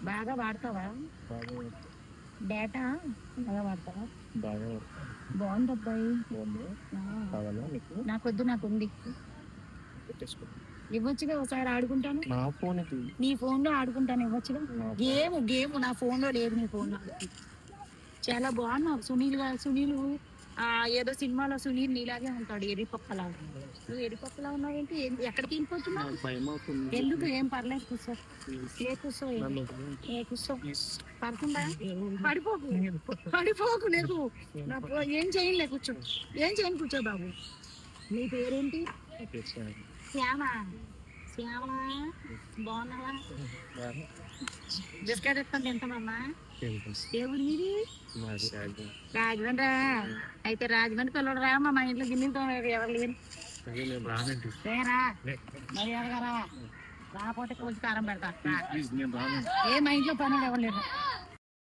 బాగా వాడతావా? డేటా బాగా వాడతావా? బాగుంది అబ్బాయి. నాకొద్దు, నాకుంది. ఇవ్వచ్చుగా, ఒకసారి ఆడుకుంటాను. నీ ఫోన్ లో ఆడుకుంటాను, ఇవ్వచ్చుగా. గేమ్ నా ఫోన్ లో లేదు, నీ ఫోన్ లో. చాలా బాగున్నావు సునీల్. ఏదో సినిమాలో సునీల్ నీలాగే ఉంటాడు, ఎరిపప్పలా. నువ్వు ఎరిపప్పలా ఉన్నావు ఏంటి? ఎక్కడికి వెళ్ళిపోతున్నావు? ఎందుకు? ఏం పర్లేదు, కూర్చో. కూర్చో. పడుకుంటా. పడిపోకు లేదు. ఏం చేయలే, కూర్చో. ఏం చేయను, కూర్చో బాబు. నీ పేరేంటి? శ్యామా. బాగున్నావా? బిస్కెట్ ఇస్తాను, తింటామమ్మా. ఎవరు మీది? రాజమండ్రి. అయితే రాజమండ్రి పిల్లడు రా, మా ఇంట్లో గిన్నెలతో ఎవరు లేరు. రా మరి ఎవరు రాపోతే కొంచెం కారం పెడతా. ఏ మా ఇంట్లో పనులు ఎవరు లేరు.